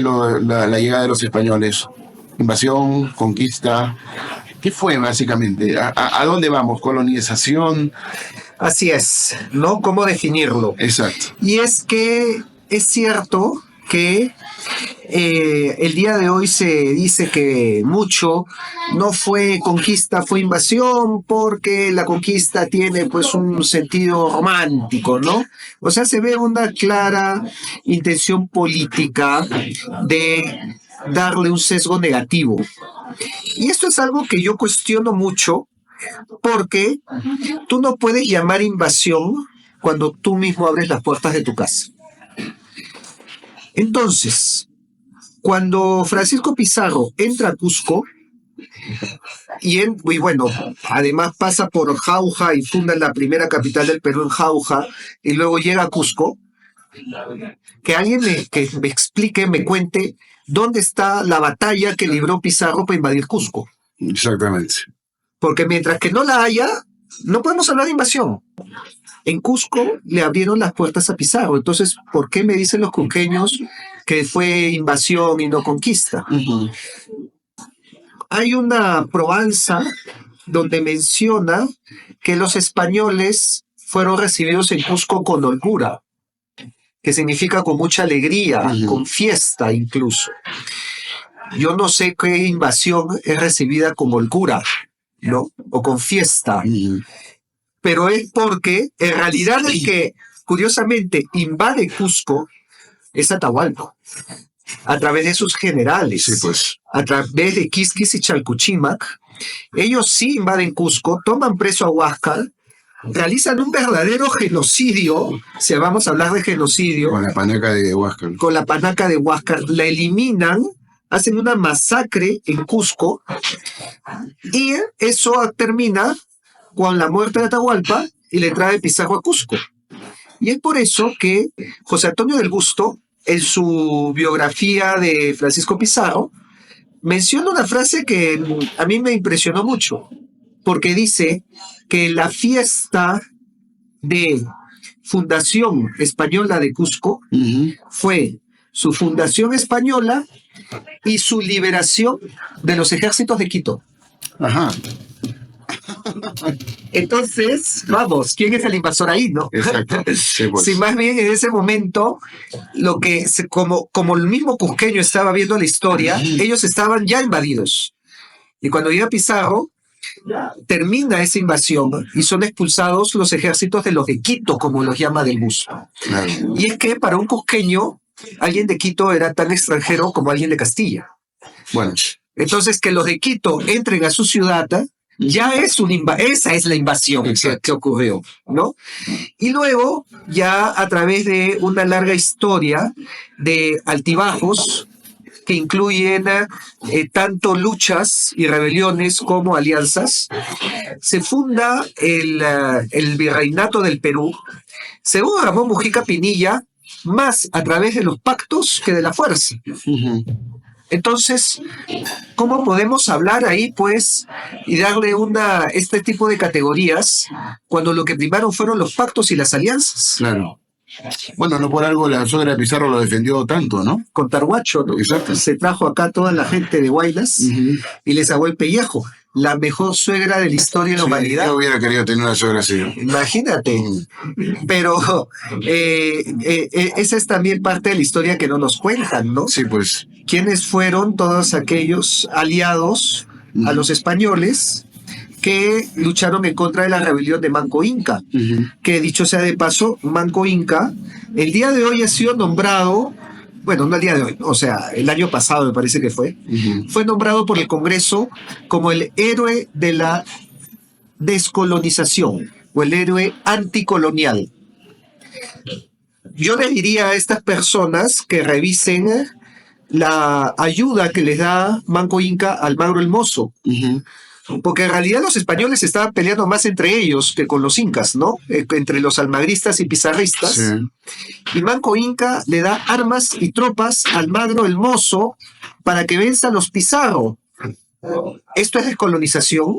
fue la llegada de los españoles? Invasión, conquista. ¿Qué fue básicamente? ¿A dónde vamos? ¿Colonización? Así es, ¿no? ¿Cómo definirlo? Exacto. Y es que es cierto que el día de hoy se dice que mucho no fue conquista, fue invasión, porque la conquista tiene pues un sentido romántico, ¿no? O sea, se ve una clara intención política de darle un sesgo negativo. Y esto es algo que yo cuestiono mucho, porque tú no puedes llamar invasión cuando tú mismo abres las puertas de tu casa. Entonces, cuando Francisco Pizarro entra a Cusco, y bueno, además pasa por Jauja y funda la primera capital del Perú en Jauja, y luego llega a Cusco, que alguien que me explique, me cuente dónde está la batalla que libró Pizarro para invadir Cusco. Exactamente. Porque mientras que no la haya, no podemos hablar de invasión. En Cusco le abrieron las puertas a Pizarro. Entonces, ¿por qué me dicen los cusqueños que fue invasión y no conquista? Uh-huh. Hay una probanza donde menciona que los españoles fueron recibidos en Cusco con holgura, que significa con mucha alegría, uh-huh, con fiesta incluso. Yo no sé qué invasión es recibida con holgura, ¿no? O con fiesta. Uh-huh. Pero es porque en realidad el que curiosamente invade Cusco es Atahualpa, a través de sus generales, sí, pues, a través de Quisquis y Chalcuchimac. Ellos sí invaden Cusco, toman preso a Huáscar, realizan un verdadero genocidio, si vamos a hablar de genocidio, con la panaca de Huáscar. Con la panaca de Huáscar, la eliminan, hacen una masacre en Cusco, y eso termina con la muerte de Atahualpa y le trae Pizarro a Cusco. Y es por eso que José Antonio del Busto, en su biografía de Francisco Pizarro, menciona una frase que a mí me impresionó mucho, porque dice que la fiesta de fundación española de Cusco, uh-huh, fue su fundación española y su liberación de los ejércitos de Quito. Ajá. Entonces, vamos, ¿quién es el invasor ahí, no? Exacto. Sí, pues. Si más bien en ese momento, como el mismo cusqueño estaba viendo la historia, uh-huh, ellos estaban ya invadidos. Y cuando llega Pizarro, termina esa invasión y son expulsados los ejércitos de los de Quito, como los llama del Busto. Claro. Y es que para un cusqueño, alguien de Quito era tan extranjero como alguien de Castilla. Bueno. Entonces, que los de Quito entren a su ciudad, ya es esa es la invasión que ocurrió, ¿no? Y luego, ya a través de una larga historia de altibajos que incluyen tanto luchas y rebeliones como alianzas, se funda el Virreinato del Perú, según Ramón Mujica Pinilla, más a través de los pactos que de la fuerza. Uh-huh. Entonces, ¿cómo podemos hablar ahí, pues, y darle este tipo de categorías cuando lo que primaron fueron los pactos y las alianzas? Claro. Bueno, no por algo la suegra de Pizarro lo defendió tanto, ¿no? Con Tarhuacho, ¿no? Exacto. Se trajo acá toda la gente de Huaylas, uh-huh, y les sacó el pellejo. La mejor suegra de la historia de la humanidad. Yo hubiera querido tener una suegra así. Imagínate. Pero esa es también parte de la historia que no nos cuentan, ¿no? Sí, pues. ¿Quiénes fueron todos aquellos aliados, uh-huh, a los españoles que lucharon en contra de la rebelión de Manco Inca? Uh-huh. Que dicho sea de paso, Manco Inca, el día de hoy ha sido nombrado, bueno, no el día de hoy, o sea, el año pasado me parece que fue, uh-huh, fue nombrado por el Congreso como el héroe de la descolonización o el héroe anticolonial. Yo les diría a estas personas que revisen la ayuda que les da Manco Inca al Almagro el Mozo. Uh-huh. Porque en realidad los españoles estaban peleando más entre ellos que con los incas, ¿no? Entre los almagristas y pizarristas. Sí. Y Manco Inca le da armas y tropas a Almagro el Mozo para que venza a los Pizarro. ¿Esto es descolonización?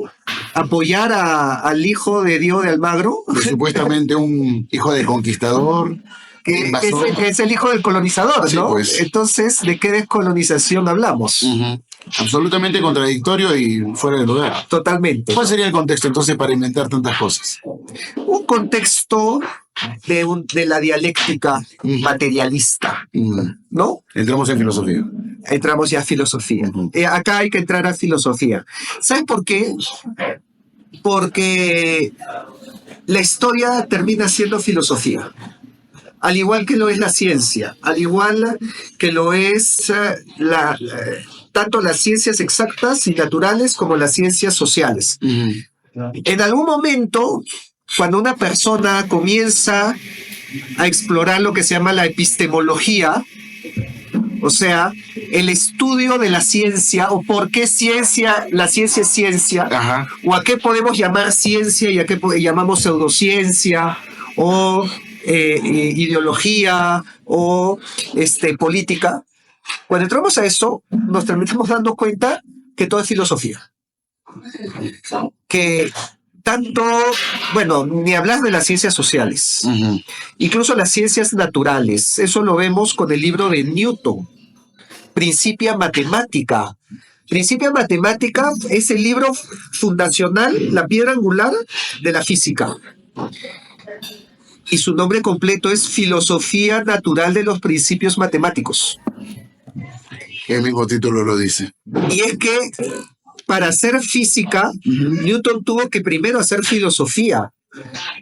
¿Apoyar al hijo de Diego de Almagro? Pues supuestamente un hijo de conquistador invasor. que es el hijo del colonizador, Sí, ¿no? pues. Entonces, ¿de qué descolonización hablamos? Absolutamente contradictorio y fuera de lugar. Totalmente. ¿Cuál sería el contexto entonces para inventar tantas cosas? Un contexto de la dialéctica materialista, ¿no? Entramos en filosofía. Entramos ya a filosofía. Acá hay que entrar a filosofía. ¿Sabes por qué? Porque la historia termina siendo filosofía. Al igual que lo es la ciencia, al igual que lo es tanto las ciencias exactas y naturales como las ciencias sociales. En algún momento, cuando una persona comienza a explorar lo que se llama la epistemología, o sea, el estudio de la ciencia o por qué la ciencia es ciencia, Ajá. o a qué podemos llamar ciencia y a qué llamamos pseudociencia o ideología o política. Cuando entramos a eso, nos terminamos dando cuenta que todo es filosofía. Que tanto, bueno, ni hablar de las ciencias sociales, incluso las ciencias naturales, eso lo vemos con el libro de Newton, Principia Mathematica. Principia Mathematica es el libro fundacional, la piedra angular de la física. Y su nombre completo es Filosofía Natural de los Principios Matemáticos. El mismo título lo dice. Y es que para hacer física, Newton tuvo que primero hacer filosofía,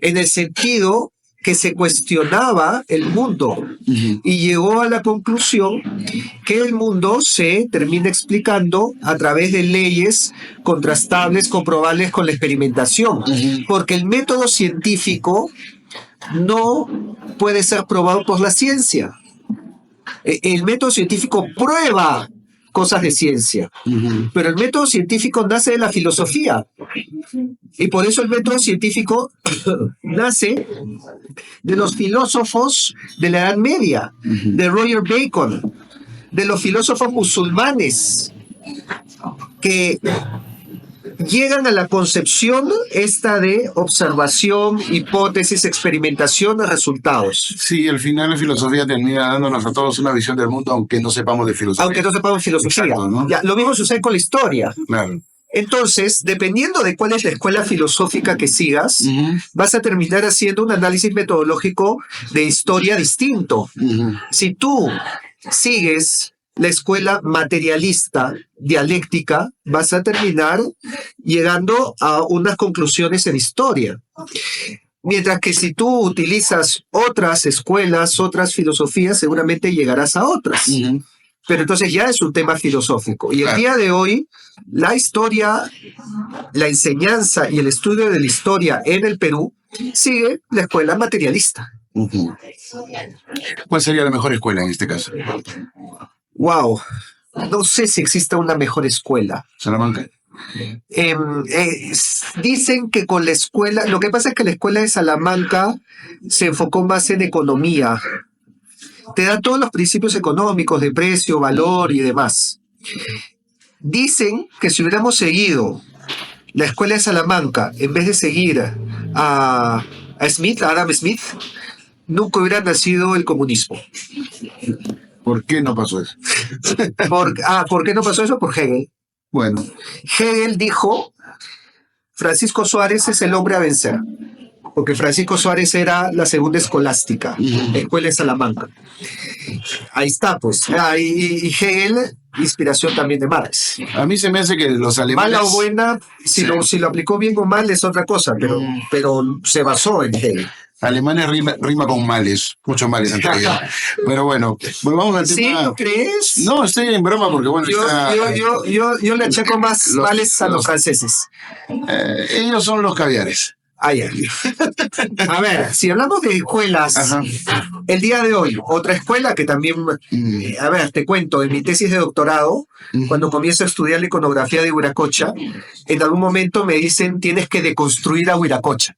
en el sentido que se cuestionaba el mundo y llegó a la conclusión que el mundo se termina explicando a través de leyes contrastables, comprobables con la experimentación, porque el método científico no puede ser probado por la ciencia. El método científico prueba cosas de ciencia, pero el método científico nace de la filosofía y por eso el método científico nace de los filósofos de la Edad Media, de Roger Bacon, de los filósofos musulmanes que llegan a la concepción esta de observación, hipótesis, experimentación, resultados. Sí, al final la filosofía termina dándonos a todos una visión del mundo, aunque no sepamos de filosofía. Aunque no sepamos filosofía. Exacto, ¿no? Ya, lo mismo sucede con la historia. Claro. Entonces, dependiendo de cuál es la escuela filosófica que sigas, vas a terminar haciendo un análisis metodológico de historia distinto. Si tú sigues la escuela materialista, dialéctica, vas a terminar llegando a unas conclusiones en historia. Mientras que si tú utilizas otras escuelas, otras filosofías, seguramente llegarás a otras. Pero entonces ya es un tema filosófico. Y el día de hoy, la historia, la enseñanza y el estudio de la historia en el Perú sigue la escuela materialista. ¿Cuál sería la mejor escuela en este caso? Wow, no sé si existe una mejor escuela. Salamanca. Dicen que con la escuela, lo que pasa es que la escuela de Salamanca se enfocó más en economía. Te da todos los principios económicos de precio, valor y demás. Dicen que si hubiéramos seguido la escuela de Salamanca, en vez de seguir a Adam Smith, nunca hubiera nacido el comunismo. ¿Por qué no pasó eso? ¿Por qué no pasó eso? Por Hegel. Bueno. Hegel dijo, Francisco Suárez es el hombre a vencer, porque Francisco Suárez era la segunda escolástica, escuela de Salamanca. Ahí está, pues. Y Hegel, inspiración también de Marx. A mí se me hace que los alemanes... Mala o buena, si lo aplicó bien o mal es otra cosa, pero se basó en Hegel. Alemanes rima con males, muchos males en realidad. Pero bueno, volvamos al tema. ¿Sí? ¿Lo crees? No, estoy en broma porque bueno, yo le achaco más males a los franceses. Ellos son los caviares. A ver, si hablamos de escuelas, el día de hoy, otra escuela que también, a ver, te cuento, en mi tesis de doctorado, cuando comienzo a estudiar la iconografía de Huiracocha, en algún momento me dicen, tienes que deconstruir a Huiracocha.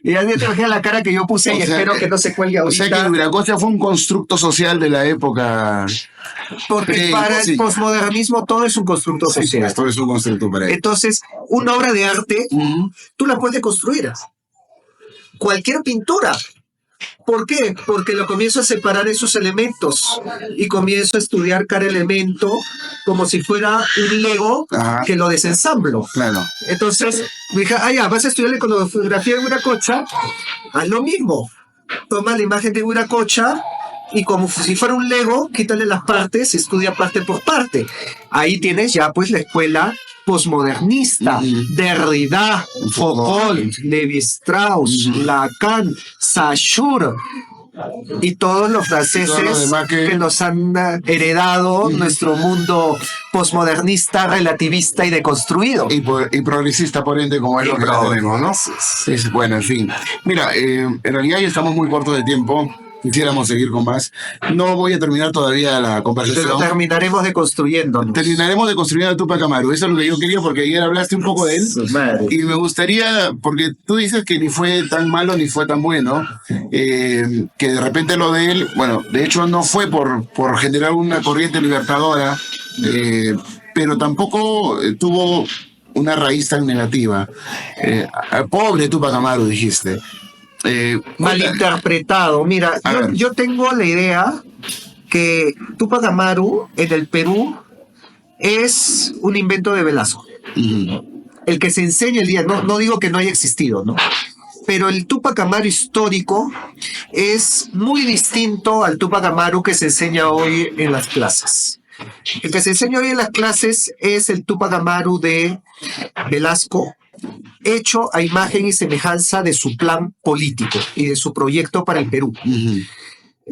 Y ya te imaginas la cara que yo puse y espero que no se cuelgue ahorita. O sea que Huiracocha fue un constructo social de la época. Porque para el posmodernismo todo es un constructo social. Sí, todo es un constructo para él. Entonces, una obra de arte, tú la puedes construir. Cualquier pintura, ¿Por qué? Porque lo comienzo a separar esos elementos y comienzo a estudiar cada elemento como si fuera un Lego Ajá. que lo desensamblo. Claro. Entonces, me dije, ya, vas a estudiar la iconografía de Viracocha, haz lo mismo. Toma la imagen de Viracocha y como si fuera un Lego, quítale las partes, estudia parte por parte. Ahí tienes ya pues la escuela posmodernista, Derrida, Foucault, Levi-Strauss, Lacan, Saussure y todos los franceses Todo lo demás que nos han heredado nuestro mundo posmodernista, relativista y deconstruido. Y progresista, por ende, como es lo que tenemos, ¿no? Bueno, en fin. Mira, en realidad ya estamos muy cortos de tiempo. Quisiéramos seguir con más. No voy a terminar todavía la conversación. Pero terminaremos deconstruyéndonos. Terminaremos de construir a Tupac Amaru. Eso es lo que yo quería, porque ayer hablaste un poco de él. Y me gustaría, porque tú dices que ni fue tan malo ni fue tan bueno, que de repente lo de él, bueno, de hecho no fue por generar una corriente libertadora, pero tampoco tuvo una raíz tan negativa. Pobre Tupac Amaru, dijiste. Malinterpretado. Mira, yo tengo la idea que Tupac Amaru en el Perú es un invento de Velasco. El que se enseña el día, no digo que no haya existido, ¿no? Pero el Tupac Amaru histórico es muy distinto al Tupac Amaru que se enseña hoy en las clases. El que se enseña hoy en las clases es el Tupac Amaru de Velasco, hecho a imagen y semejanza de su plan político y de su proyecto para el Perú.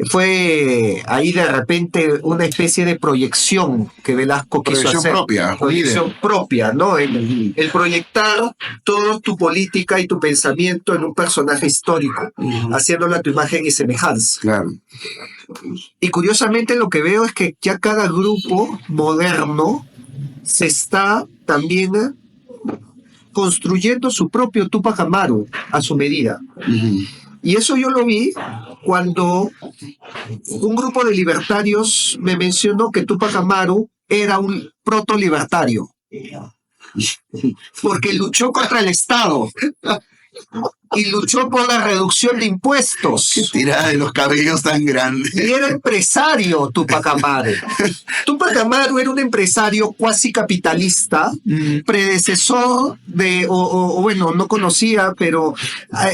Fue ahí de repente una especie de proyección que Velasco quiso hacer. Proyección propia, ¿no? El proyectar toda tu política y tu pensamiento en un personaje histórico, haciéndolo a tu imagen y semejanza. Claro. Y curiosamente lo que veo es que ya cada grupo moderno se está también construyendo su propio Tupac Amaru a su medida. Y eso yo lo vi cuando un grupo de libertarios me mencionó que Tupac Amaru era un proto-libertario, porque luchó contra el Estado y luchó por la reducción de impuestos. Qué tirada de los cabellos tan grande. Y era empresario Tupac Amaru. Tupac Amaru era un empresario cuasi capitalista, predecesor de, bueno, no conocía, pero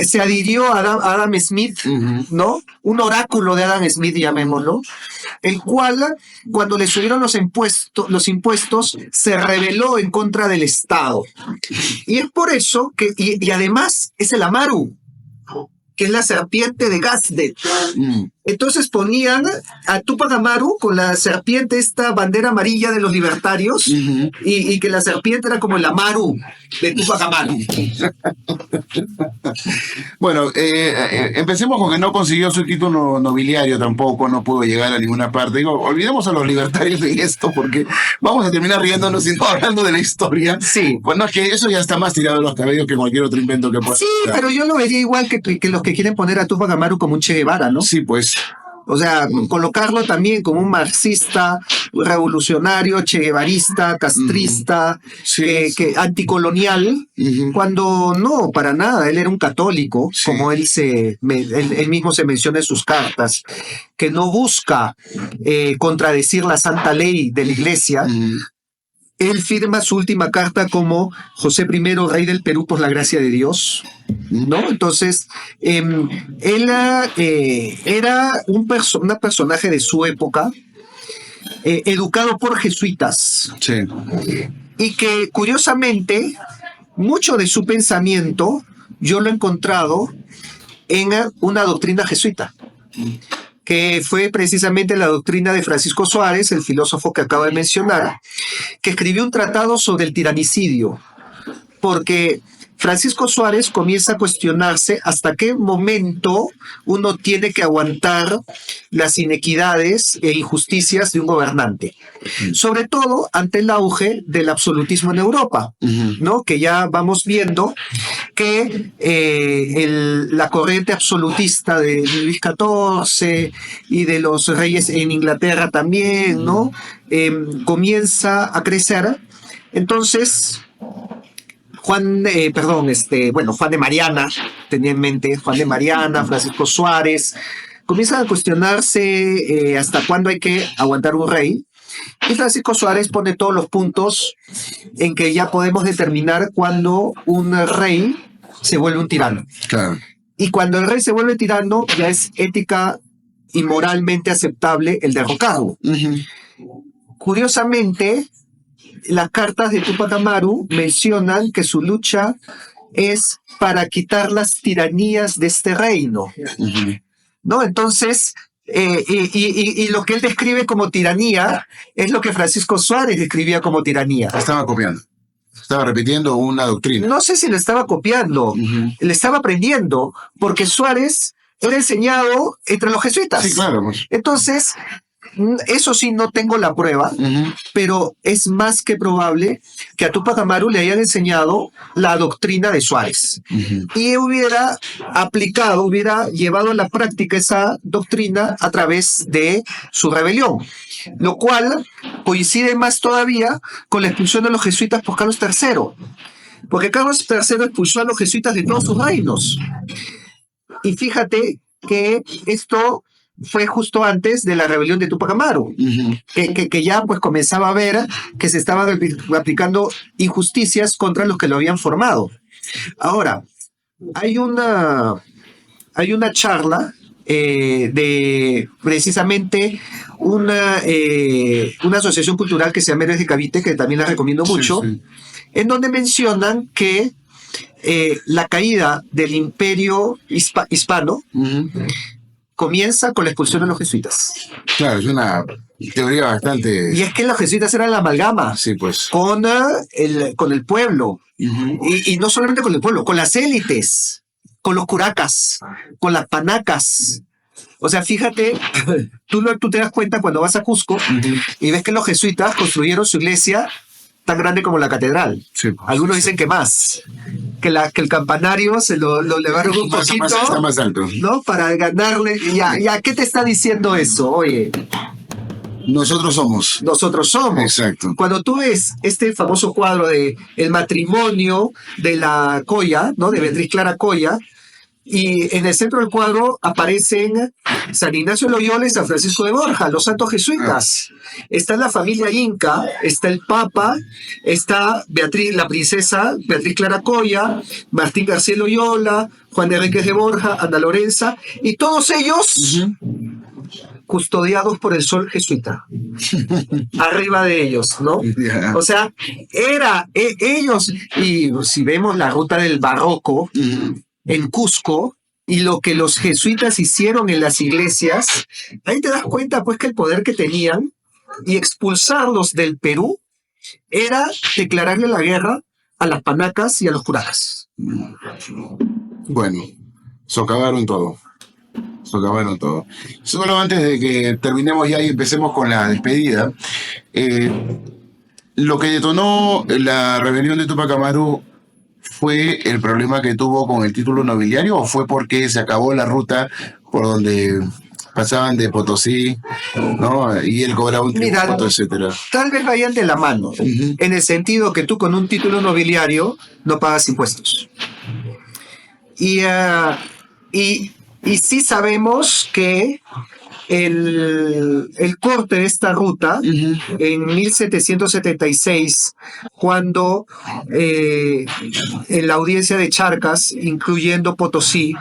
se adhirió a Adam Smith, ¿no? Un oráculo de Adam Smith, llamémoslo, el cual, cuando le subieron los impuestos, se rebeló en contra del Estado. Y es por eso que, y además, es el Amaru, que es la serpiente de Gazdet. Entonces ponían a Tupac Amaru con la serpiente, esta bandera amarilla de los libertarios, y que la serpiente era como el Amaru de Tupac Amaru. Bueno, empecemos con que no consiguió su título nobiliario tampoco, no pudo llegar a ninguna parte. Digo, olvidemos a los libertarios de esto, porque vamos a terminar riéndonos y no hablando de la historia. Sí. Bueno, es que eso ya está más tirado de los cabellos que cualquier otro invento que pueda. Sí, pero yo lo vería igual que los que quieren poner a Tupac Amaru como un Che Guevara, ¿no? Sí, pues. O sea, colocarlo también como un marxista, revolucionario, cheguevarista, castrista, que anticolonial, cuando no, para nada, él era un católico, como él mismo se menciona en sus cartas, que no busca contradecir la santa ley de la iglesia. Él firma su última carta como José I, rey del Perú por la gracia de Dios, ¿no? Entonces, él era un personaje de su época, educado por jesuitas. Sí. Y que, curiosamente, mucho de su pensamiento yo lo he encontrado en una doctrina jesuita, que fue precisamente la doctrina de Francisco Suárez, el filósofo que acabo de mencionar, que escribió un tratado sobre el tiranicidio, porque Francisco Suárez comienza a cuestionarse hasta qué momento uno tiene que aguantar las inequidades e injusticias de un gobernante, sobre todo ante el auge del absolutismo en Europa, ¿no? Que ya vamos viendo que la corriente absolutista de Luis XIV y de los reyes en Inglaterra también, ¿no? Comienza a crecer. Entonces, Juan de Mariana, tenía en mente, Juan de Mariana, Francisco Suárez, comienzan a cuestionarse hasta cuándo hay que aguantar un rey. Y Francisco Suárez pone todos los puntos en que ya podemos determinar cuándo un rey se vuelve un tirano. Claro. Y cuando el rey se vuelve tirano, ya es ética y moralmente aceptable el derrocarlo. Curiosamente, las cartas de Túpac Amaru mencionan que su lucha es para quitar las tiranías de este reino. ¿No? Entonces, y lo que él describe como tiranía es lo que Francisco Suárez describía como tiranía. Estaba copiando. Estaba repitiendo una doctrina. No sé si lo estaba copiando, le estaba aprendiendo, porque Suárez era enseñado entre los jesuitas. Sí, claro. Pues. Entonces, eso sí no tengo la prueba, pero es más que probable que a Túpac Amaru le hayan enseñado la doctrina de Suárez. Y hubiera llevado a la práctica esa doctrina a través de su rebelión, lo cual coincide más todavía con la expulsión de los jesuitas por Carlos III, porque Carlos III expulsó a los jesuitas de todos sus reinos. Y fíjate que esto fue justo antes de la rebelión de Túpac Amaru, que ya pues comenzaba a ver que se estaban aplicando injusticias contra los que lo habían formado. Ahora, hay una charla de precisamente una asociación cultural que se llama Héroes de Cavite, que también la recomiendo mucho, en donde mencionan que la caída del imperio hispano comienza con la expulsión de los jesuitas. Claro, es una teoría bastante... Y es que los jesuitas eran la amalgama con el pueblo. Y no solamente con el pueblo, con las élites, con los curacas, con las panacas. O sea, fíjate, tú te das cuenta cuando vas a Cusco y ves que los jesuitas construyeron su iglesia tan grande como la catedral. Sí, pues, algunos dicen que más. Que el campanario se lo elevaron un poquito. Está más alto. ¿No? Para ganarle. Ya, ¿qué te está diciendo eso? Oye. Nosotros somos. Exacto. Cuando tú ves este famoso cuadro de el matrimonio de la Coya, ¿no? De Beatriz Clara Coya, y en el centro del cuadro aparecen San Ignacio de Loyola y San Francisco de Borja, los santos jesuitas. Está la familia Inca, está el Papa, está la princesa Beatriz Clara Coya, Martín García Loyola, Juan de Enríquez de Borja, Ana Lorenza, y todos ellos custodiados por el sol jesuita. Arriba de ellos, ¿no? O sea, ellos, y si vemos la ruta del barroco, en Cusco, y lo que los jesuitas hicieron en las iglesias, ahí te das cuenta pues que el poder que tenían y expulsarlos del Perú era declararle la guerra a las panacas y a los curacas. Bueno, socavaron todo. Solo antes de que terminemos ya y empecemos con la despedida, lo que detonó la rebelión de Túpac Amaru, ¿fue el problema que tuvo con el título nobiliario o fue porque se acabó la ruta por donde pasaban de Potosí, ¿no? Y él cobraba un tributo, etcétera? Tal vez vayan de la mano, en el sentido que tú con un título nobiliario no pagas impuestos. Y sí sabemos que el corte de esta ruta en 1776, cuando en la audiencia de Charcas, incluyendo Potosí,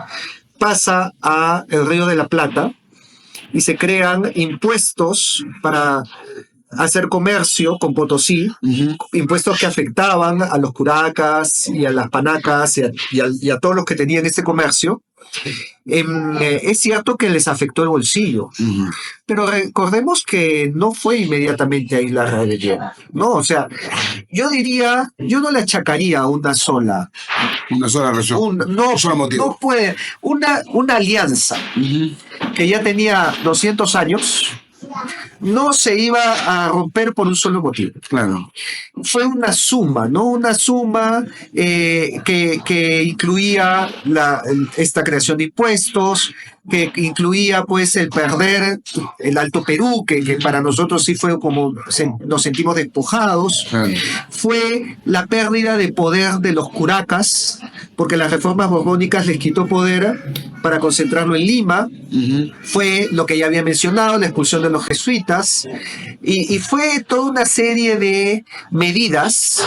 pasa a el Río de la Plata y se crean impuestos para hacer comercio con Potosí, impuestos que afectaban a los curacas y a las panacas y a todos los que tenían ese comercio. Es cierto que les afectó el bolsillo, pero recordemos que no fue inmediatamente ahí la rebelión, ¿no? O sea, yo no le achacaría a una sola razón, un solo motivo. No puede, una alianza que ya tenía 200 años, no se iba a romper por un solo motivo. Claro. Fue una suma, ¿no? Una suma que incluía esta creación de impuestos, que incluía pues el perder el Alto Perú, que para nosotros sí fue como nos sentimos despojados, fue la pérdida de poder de los curacas, porque las reformas borbónicas les quitó poder para concentrarlo en Lima, fue lo que ya había mencionado, la expulsión de los jesuitas, y fue toda una serie de medidas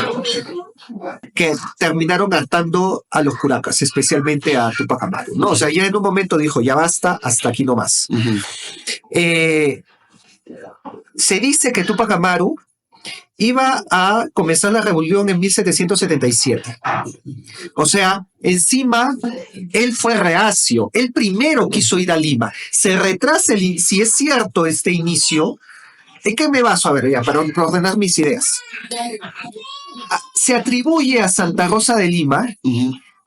que terminaron hartando a los curacas, especialmente a Túpac Amaru, ¿no? O sea, ya en un momento dijo, ya basta, hasta aquí nomás. Se dice que Túpac Amaru iba a comenzar la rebelión en 1777. O sea, encima, él fue reacio. Él primero quiso ir a Lima. Se retrasa, si es cierto este inicio, ¿en qué me baso? A ver, ya, para ordenar mis ideas. Se atribuye a Santa Rosa de Lima,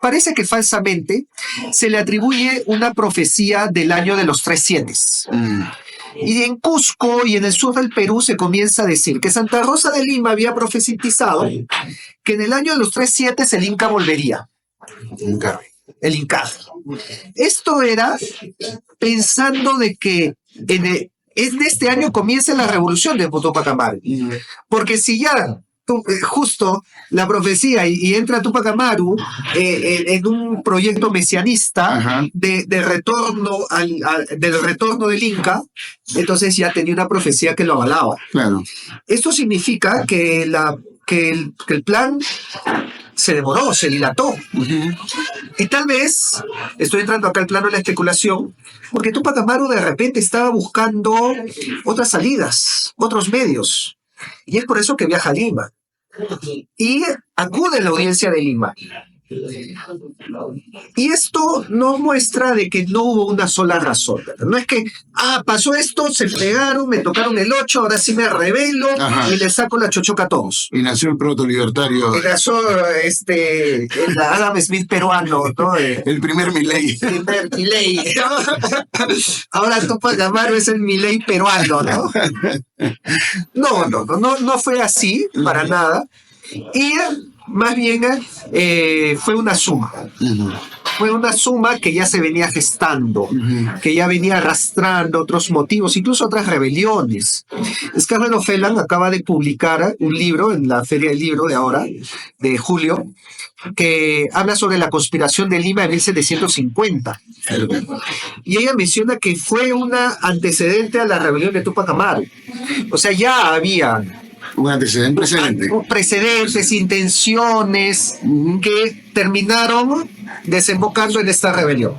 parece que falsamente, se le atribuye una profecía del año de los 3 sietes. Y en Cusco y en el sur del Perú se comienza a decir que Santa Rosa de Lima había profetizado que en el año de los 3 sietes el Inca volvería. El Inca. Esto era pensando de que en este año comienza la revolución de Túpac Amaru. Porque si ya justo la profecía y entra Túpac Amaru en un proyecto mesianista de retorno del retorno del Inca, entonces ya tenía una profecía que lo avalaba. Claro. Esto significa que el plan se demoró, se dilató. Y tal vez, estoy entrando acá al plano de la especulación, porque Túpac Amaru de repente estaba buscando otras salidas, otros medios. Y es por eso que viaja a Lima. Y acude a la audiencia de Lima. Y esto nos muestra de que no hubo una sola razón. No es que, pasó esto, se pegaron, me tocaron el 8, ahora sí me rebelo y le saco la chochoca a todos. Y nació el proto-libertario. Y nació el Adam Smith peruano, ¿no? El primer Milei. El primer Milei. Ahora Túpac Amaru es el Milei peruano, ¿no? No fue así, para nada. Y más bien fue una suma. Fue una suma que ya se venía gestando, que ya venía arrastrando otros motivos, incluso otras rebeliones. Scarlett O'Fellan acaba de publicar un libro en la Feria del Libro de ahora, de julio, que habla sobre la conspiración de Lima de 1750. Y ella menciona que fue una antecedente a la rebelión de Túpac Amaru. O sea, ya había un antecedente. Precedentes, intenciones que terminaron desembocando en esta rebelión.